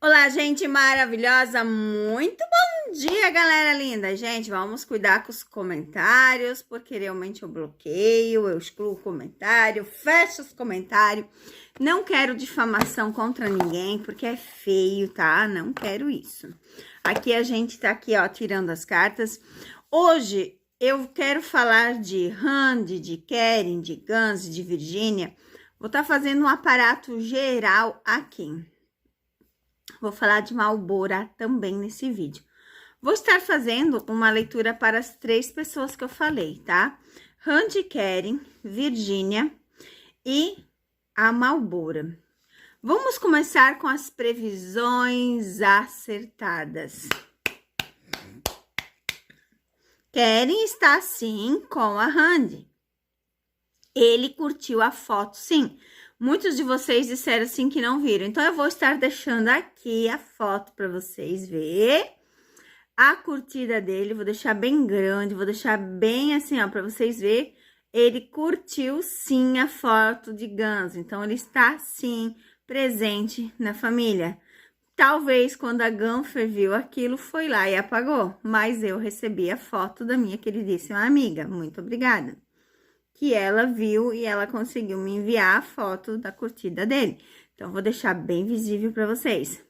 Olá, gente maravilhosa, muito bom dia, galera linda. Gente, vamos cuidar com os comentários, porque realmente eu bloqueio, eu excluo o comentário, fecho os comentários. Não quero difamação contra ninguém, porque é feio, tá? Não quero isso. Aqui a gente tá aqui, ó, tirando as cartas. Hoje eu quero falar de Randy, de Keren, de Gans, de Virgínia. Vou estar fazendo um aparato geral aqui. Vou falar de Malbora também nesse vídeo. Vou estar fazendo uma leitura para as 3 pessoas que eu falei, tá? Randy, Keren, Virgínia e a Malbora. Vamos começar com as previsões acertadas. Keren está sim com a Randy. Ele curtiu a foto, sim. Muitos de vocês disseram assim que não viram. Então, eu vou estar deixando aqui a foto para vocês ver a curtida dele. Vou deixar bem grande, vou deixar bem assim, ó, para vocês verem. Ele curtiu, sim, a foto de Ganso. Então, ele está, sim, presente na família. Talvez, quando a Ganfer viu aquilo, foi lá e apagou. Mas eu recebi a foto da minha queridíssima amiga. Muito obrigada. Que ela viu e ela conseguiu me enviar a foto da curtida dele. Então, vou deixar bem visível para vocês.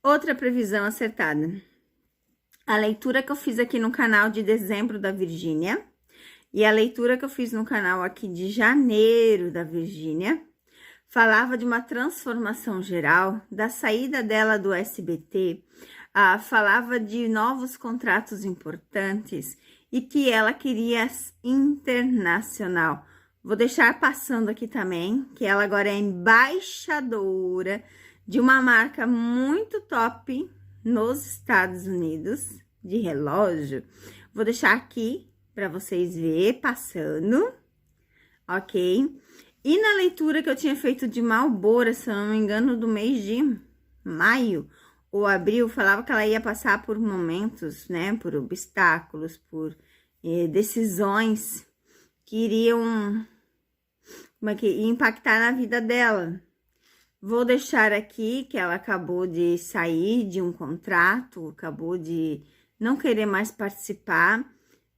Outra previsão acertada. A leitura que eu fiz aqui no canal de dezembro da Virgínia e a leitura que eu fiz no canal aqui de janeiro da Virgínia falava de uma transformação geral, da saída dela do SBT, falava de novos contratos importantes e que ela queria internacional. Vou deixar passando aqui também, que ela agora é embaixadora de uma marca muito top nos Estados Unidos, de relógio. Vou deixar aqui para vocês verem, passando, ok? E na leitura que eu tinha feito de Malbora, se eu não me engano, do mês de maio ou abril, falava que ela ia passar por momentos, né, por obstáculos, por decisões que iriam impactar na vida dela. Vou deixar aqui que ela acabou de sair de um contrato, acabou de não querer mais participar.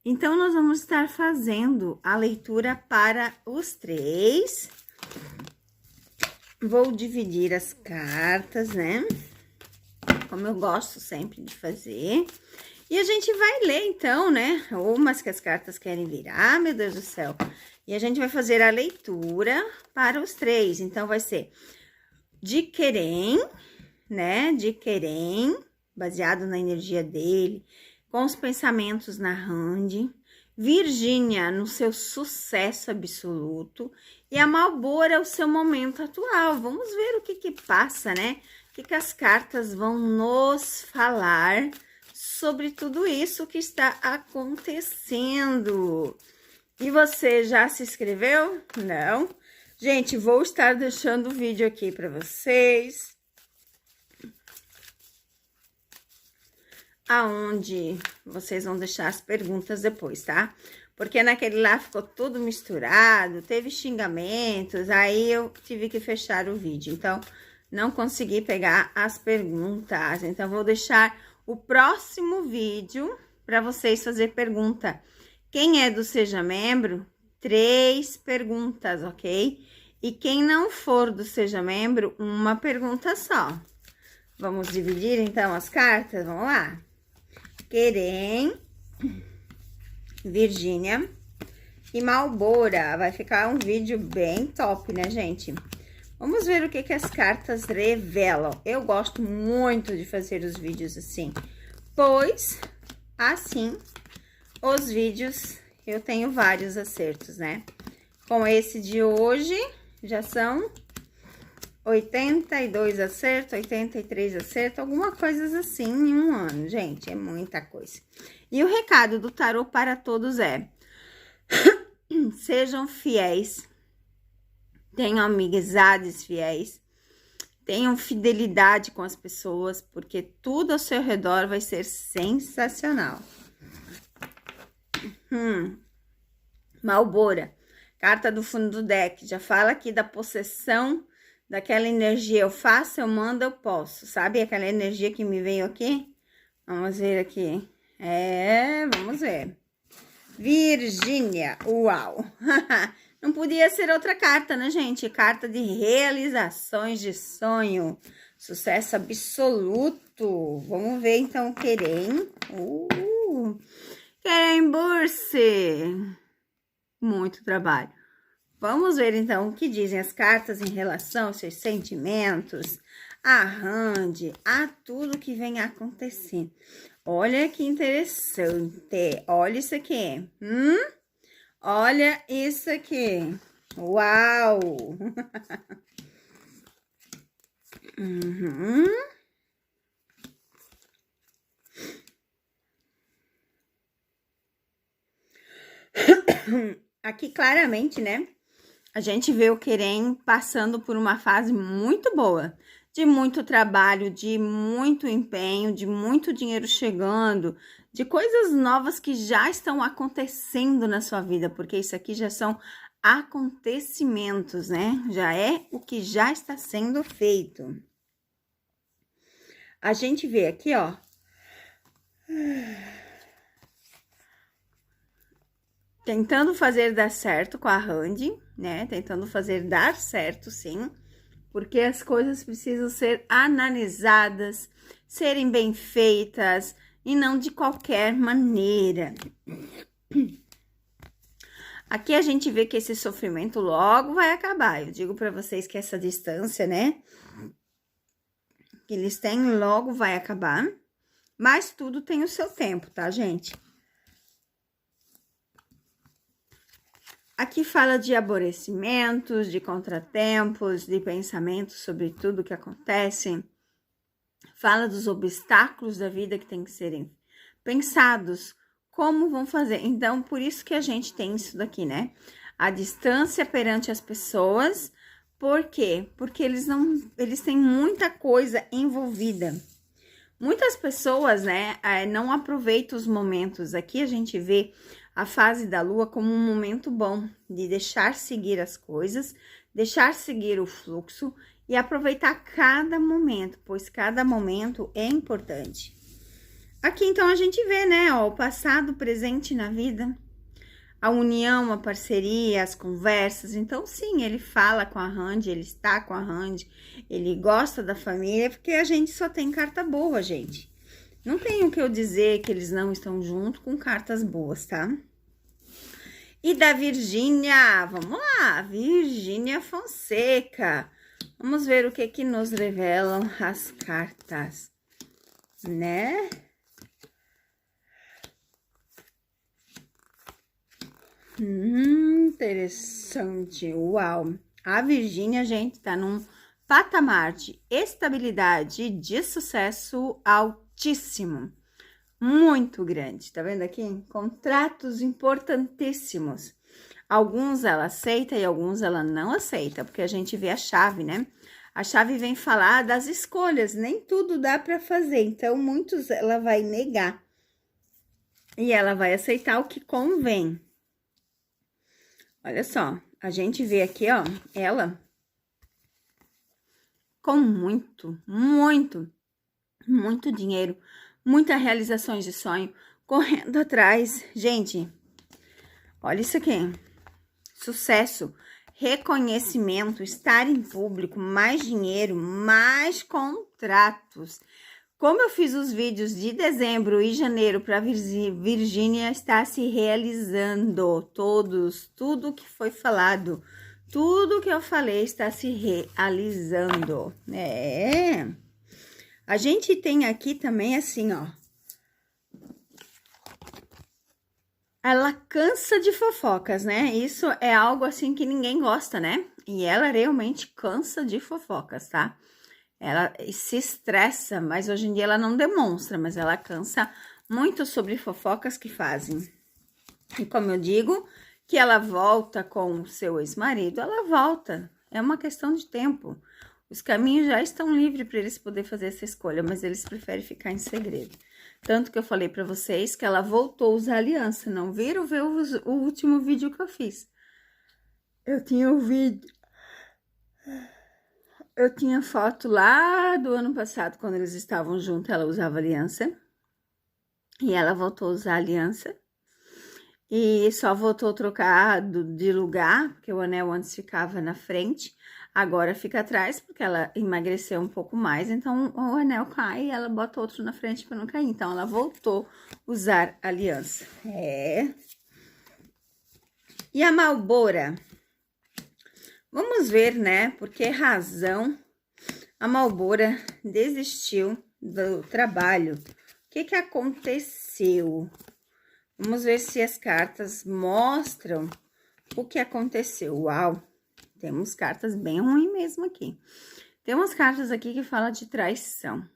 Então, nós vamos estar fazendo a leitura para os 3. Vou dividir as cartas, né? Como eu gosto sempre de fazer. E a gente vai ler, então, né? Umas que as cartas querem virar, meu Deus do céu. E a gente vai fazer a leitura para os 3. Então, vai ser de Keren, né? De Keren, baseado na energia dele, com os pensamentos na Randy. Virgínia, no seu sucesso absoluto. E a Malbora, o seu momento atual. Vamos ver o que passa, né? O que as cartas vão nos falar sobre tudo isso que está acontecendo. E você já se inscreveu? Não? Gente, vou estar deixando o vídeo aqui para vocês, aonde vocês vão deixar as perguntas depois, tá? Porque naquele lá ficou tudo misturado, teve xingamentos, aí eu tive que fechar o vídeo. Então, não consegui pegar as perguntas. Então, vou deixar o próximo vídeo para vocês fazer pergunta. Quem é do Seja Membro, 3 perguntas, ok? E quem não for do Seja Membro, uma pergunta só. Vamos dividir, então, as cartas? Vamos lá. Keren, Virgínia e Malbora. Vai ficar um vídeo bem top, né, gente? Vamos ver o que as cartas revelam. Eu gosto muito de fazer os vídeos assim, pois, assim, os vídeos, eu tenho vários acertos, né? Com esse de hoje, já são 82 acertos, 83 acertos, alguma coisa assim em um ano, gente, é muita coisa. E o recado do tarô para todos é: sejam fiéis, tenham amizades fiéis, tenham fidelidade com as pessoas, porque tudo ao seu redor vai ser sensacional. Malbora, carta do fundo do deck, já fala aqui da possessão daquela energia, eu faço, eu mando, eu posso, sabe? Aquela energia que me veio aqui. Vamos ver aqui. Vamos ver. Virgínia, uau! Não podia ser outra carta, né, gente? Carta de realizações de sonho. Sucesso absoluto. Vamos ver, então, Querem. Querem Burse. Muito trabalho. Vamos ver, então, o que dizem as cartas em relação aos seus sentimentos, a Randy, a tudo que vem acontecendo. Olha que interessante. Olha isso aqui. Olha isso aqui. Uau! Aqui claramente, né? A gente vê o Querem passando por uma fase muito boa, de muito trabalho, de muito empenho, de muito dinheiro chegando, de coisas novas que já estão acontecendo na sua vida, porque isso aqui já são acontecimentos, né? Já é o que já está sendo feito. A gente vê aqui, ó. Tentando fazer dar certo com a Randy, né? Tentando fazer dar certo, sim. Porque as coisas precisam ser analisadas, serem bem feitas e não de qualquer maneira. Aqui a gente vê que esse sofrimento logo vai acabar. Eu digo para vocês que essa distância, né? Que eles têm logo vai acabar. Mas tudo tem o seu tempo, tá, gente? Aqui fala de aborrecimentos, de contratempos, de pensamentos sobre tudo que acontece. Fala dos obstáculos da vida que tem que serem pensados, como vão fazer. Então, por isso que a gente tem isso daqui, né? A distância perante as pessoas. Por quê? Porque eles têm muita coisa envolvida. Muitas pessoas, né, não aproveitam os momentos. Aqui a gente vê a fase da lua como um momento bom de deixar seguir as coisas, deixar seguir o fluxo e aproveitar cada momento, pois cada momento é importante. Aqui então a gente vê, né, ó, o passado, presente na vida, a união, a parceria, as conversas. Então sim, ele fala com a Randy, ele está com a Randy, ele gosta da família, porque a gente só tem carta boa, gente. Não tem o que eu dizer que eles não estão junto com cartas boas, tá? E da Virgínia, vamos lá, Virgínia Fonseca. Vamos ver o que nos revelam as cartas, né? Interessante, uau. A Virgínia, gente, tá num patamar de estabilidade e de sucesso altíssimo. Muito grande, tá vendo aqui? Contratos importantíssimos. Alguns ela aceita e alguns ela não aceita, porque a gente vê a chave, né? A chave vem falar das escolhas, nem tudo dá para fazer, então muitos ela vai negar. E ela vai aceitar o que convém. Olha só, a gente vê aqui, ó, ela com muito dinheiro, muitas realizações de sonho, correndo atrás. Gente, olha isso aqui. Sucesso, reconhecimento, estar em público, mais dinheiro, mais contratos. Como eu fiz os vídeos de dezembro e janeiro para Virgínia, está se realizando tudo que foi falado, tudo que eu falei está se realizando. A gente tem aqui também assim, ó. Ela cansa de fofocas, né? Isso é algo assim que ninguém gosta, né? E ela realmente cansa de fofocas, tá? Ela se estressa, mas hoje em dia ela não demonstra, mas ela cansa muito sobre fofocas que fazem. E como eu digo, que ela volta com o seu ex-marido, ela volta. É uma questão de tempo. Os caminhos já estão livres para eles poderem fazer essa escolha, mas eles preferem ficar em segredo. Tanto que eu falei para vocês que ela voltou a usar aliança. Não viram ver o último vídeo que eu fiz? Eu tinha ouvido. Eu tinha foto lá do ano passado, quando eles estavam juntos, ela usava aliança. E ela voltou a usar aliança. E só voltou a trocar de lugar, porque o anel antes ficava na frente. Agora fica atrás, porque ela emagreceu um pouco mais. Então, o anel cai e ela bota outro na frente para não cair. Então, ela voltou a usar aliança. E a Malbora? Vamos ver, né? Por que razão a Malbora desistiu do trabalho? O que aconteceu? Vamos ver se as cartas mostram o que aconteceu. Uau! Temos cartas bem ruins mesmo aqui. Tem umas cartas aqui que falam de traição,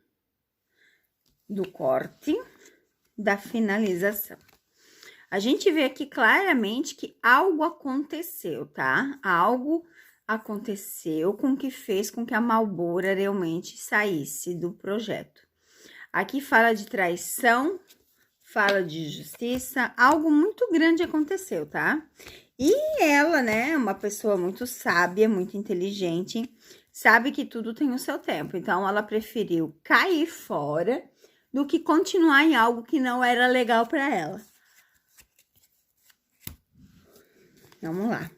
do corte, da finalização. A gente vê aqui claramente que algo aconteceu, tá? Algo aconteceu com que fez com que a Malbora realmente saísse do projeto. Aqui fala de traição, fala de justiça, algo muito grande aconteceu, tá? E ela, né, é uma pessoa muito sábia, muito inteligente, sabe que tudo tem o seu tempo. Então, ela preferiu cair fora do que continuar em algo que não era legal para ela. Vamos lá.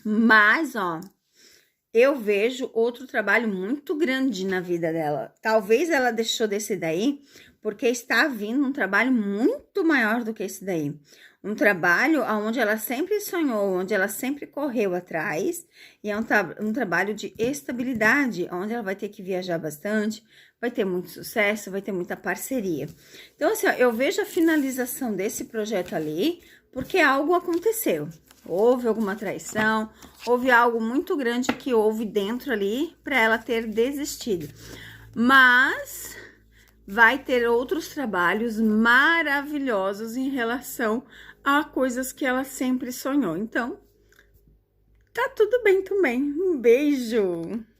Mas, ó, eu vejo outro trabalho muito grande na vida dela. Talvez ela deixou desse daí porque está vindo um trabalho muito maior do que esse daí. Um trabalho onde ela sempre sonhou, onde ela sempre correu atrás. E é um trabalho de estabilidade, onde ela vai ter que viajar bastante, vai ter muito sucesso, vai ter muita parceria. Então, assim, ó, eu vejo a finalização desse projeto ali, porque algo aconteceu. Houve alguma traição, houve algo muito grande que houve dentro ali para ela ter desistido. Mas vai ter outros trabalhos maravilhosos em relação a coisas que ela sempre sonhou. Então, tá tudo bem também. Um beijo!